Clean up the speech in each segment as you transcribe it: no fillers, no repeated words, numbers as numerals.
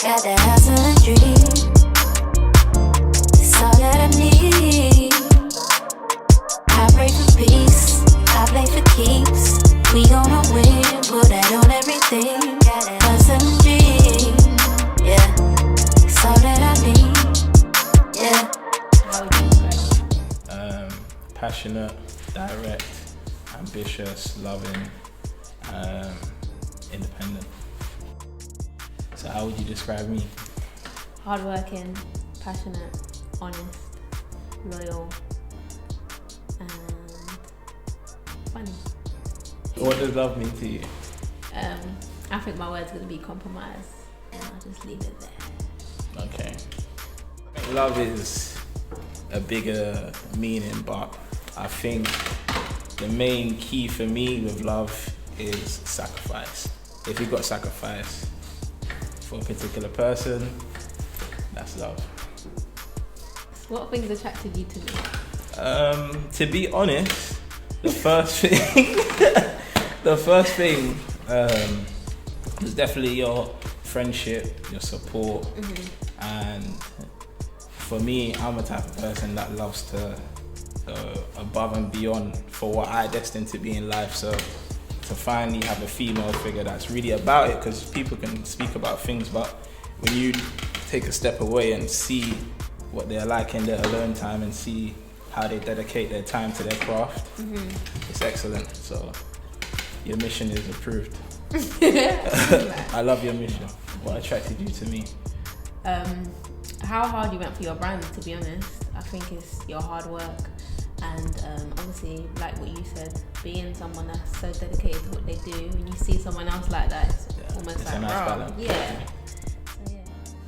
Got that hustle and dream. It's all that I need. I pray for peace, I play for keeps. We gonna win, put that on everything. Got that hustle and dream. Yeah, it's all that I need. Yeah. How would you describe it? Passionate, direct, ambitious, loving, independent. So how would you describe me? Hardworking, passionate, honest, loyal, and funny. What does love mean to you? I think my word's gonna be compromise, and I'll just leave it there. Okay. I think love is a bigger meaning, but I think the main key for me with love is sacrifice. If you've got sacrifice for a particular person, that's love. What things attracted you to me? To be honest, the first thing was definitely your friendship, your support, and for me, I'm a type of person that loves to go above and beyond for what I destined to be in life. So to finally have a female figure that's really about it, because people can speak about things, but when you take a step away and see what they're like in their alone time and see how they dedicate their time to their craft, it's excellent. So your mission is approved. I love your mission. What attracted you to me? How hard you went for your brand, to be honest. I think it's your hard work, and obviously, like what you said, being someone that's so dedicated to what they do. When you see someone else like that, it's almost it's like a nice wrong. balance. Yeah. So, yeah.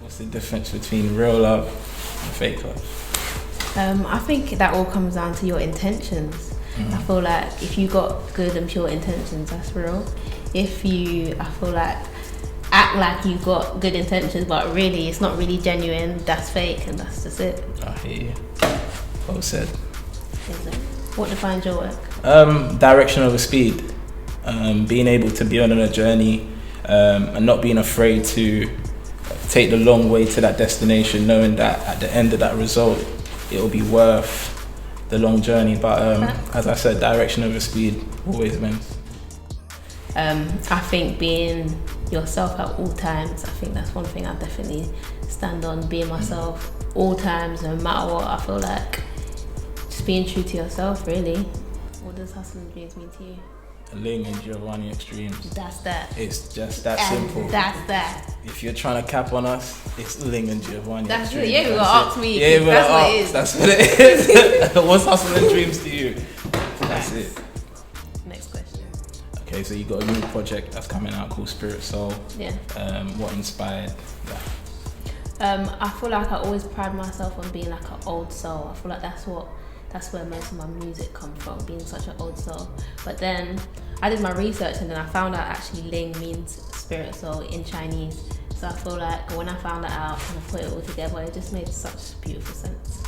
What's the difference between real love and fake love? I think that all comes down to your intentions. I feel like if you got good and pure intentions, that's real. If you, I feel like, act like you got good intentions, but really it's not really genuine, that's fake, and that's just it. I hear you. Well said. What defines your work? Direction over speed. Being able to be on a journey and not being afraid to take the long way to that destination, knowing that at the end of that result, it will be worth the long journey. But as I said, direction over speed always wins. I think being yourself at all times, I think that's one thing I definitely stand on, being myself all times, no matter what. I feel like just being true to yourself, really. What does Hustle and Dreams mean to you? Ling and Giovanni XDREAMS. That's that. It's just that And simple. that's that. If you're trying to cap on us, it's Ling and Giovanni. That's XDREAMS. it. You ain't gonna That's ask it. me. Yeah, That's what it is. That's what it is. What's Hustle and Dreams to you? That's it. Next question. Okay, so you got a new project that's coming out called Spirit Soul. Yeah. What inspired that? I feel like I always pride myself on being like an old soul. I feel like that's where most of my music comes from, being such an old soul. But then I did my research and then I found out actually Ling means spirit soul in Chinese. So I feel like when I found that out and I put it all together, it just made such beautiful sense.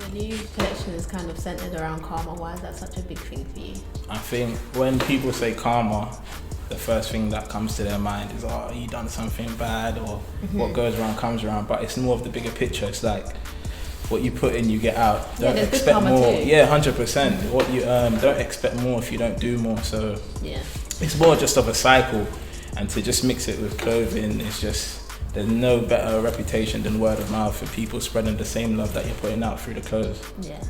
Your new collection is kind of centered around karma. Why is that such a big thing for you? I think when people say karma, the first thing that comes to their mind is, oh, you done something bad, or what goes around comes around. But it's more of the bigger picture. It's like what you put in, you get out. Don't there's good expect karma more. too. Yeah, 100%. What you don't expect more if you don't do more. So Yeah. it's more just of a cycle, and to just mix it with clothing, it's just, there's no better reputation than word of mouth for people spreading the same love that you're putting out through the clothes. Yeah.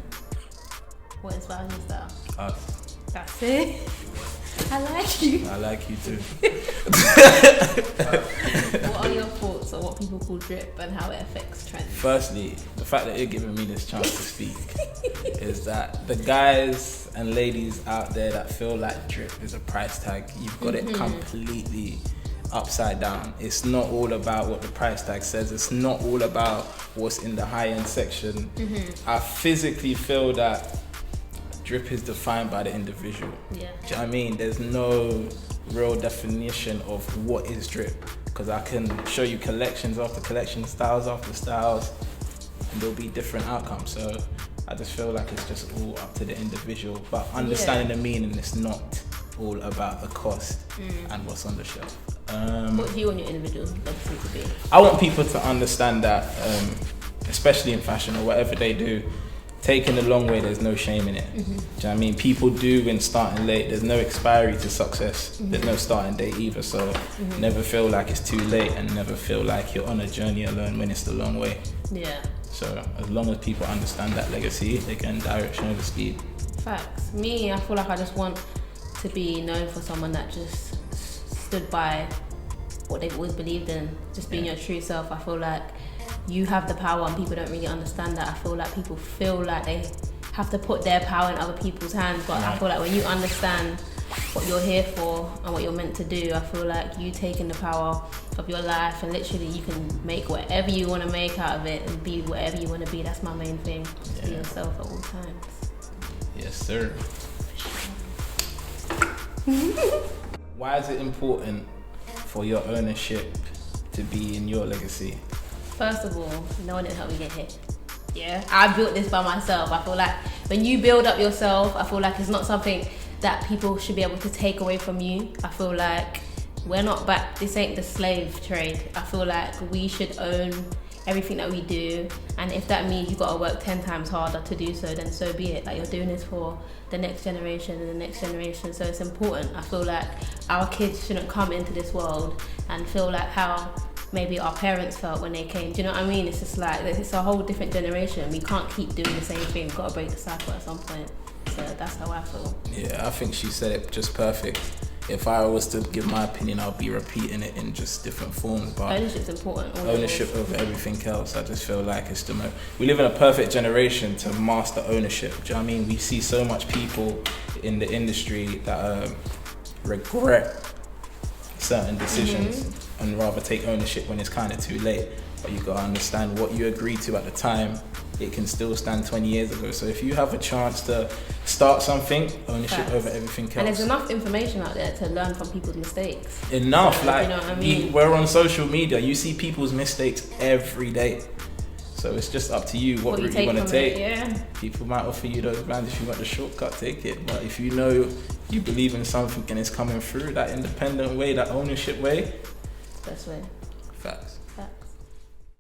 What inspires your style? Us. That's it. I like you. I like you too. What are your thoughts on what people call drip and how it affects trends? Firstly, the fact that you're giving me this chance to speak is that the guys and ladies out there that feel like drip is a price tag, you've got it completely upside down. It's not all about what the price tag says. It's not all about what's in the high-end section. I physically feel that drip is defined by the individual. Yeah. Do you know what I mean? There's no real definition of what is drip, because I can show you collections after collections, styles after styles, and there'll be different outcomes. So I just feel like it's just all up to the individual, but understanding the meaning, it's not all about the cost and what's on the shelf. What do you want your individual? The legacy to be? I want people to understand that, especially in fashion or whatever they do, taking the long way, there's no shame in it. Do you know what I mean? People do when starting late. There's no expiry to success. There's no starting date either. So never feel like it's too late, and never feel like you're on a journey alone when it's the long way. Yeah. So as long as people understand that legacy, again, direction over speed. Facts. Me, I feel like I just want to be known for someone that just stood by what they've always believed in, just being your true self. I feel like you have the power and people don't really understand that. I feel like people feel like they have to put their power in other people's hands, but I feel like when you understand what you're here for and what you're meant to do, I feel like you taking the power of your life, and literally you can make whatever you want to make out of it and be whatever you want to be. That's my main thing. Be yourself at all times. Yes, sir. Why is it important for your ownership to be in your legacy? First of all, no one didn't help me get here. Yeah, I built this by myself. I feel like when you build up yourself, I feel like it's not something that people should be able to take away from you. I feel like we're not back, this ain't the slave trade. I feel like we should own everything that we do, and if that means you gotta work 10 times harder to do so, then so be it. Like, you're doing this for the next generation and the next generation, so it's important. I feel like our kids shouldn't come into this world and feel like how maybe our parents felt when they came. Do you know what I mean? It's just like, it's a whole different generation. We can't keep doing the same thing. We've got to break the cycle at some point. So that's how I feel. Yeah, I think she said it just perfect. If I was to give my opinion, I'll be repeating it in just different forms. But ownership's important. Ownership of everything else, I just feel like it's the most. We live in a perfect generation to master ownership. Do you know what I mean? We see so much people in the industry that regret certain decisions and rather take ownership when it's kind of too late. But you gotta understand what you agreed to at the time. It can still stand 20 years ago. So if you have a chance to start something, ownership over everything else. And there's enough information out there to learn from people's mistakes. Enough, so, like, you know what I mean? We're on social media. You see people's mistakes every day. So it's just up to you what route you want to take. People might offer you those brands. If you want the shortcut, take it. But if you know you believe in something and it's coming through, that independent way, that ownership way, best way. Facts.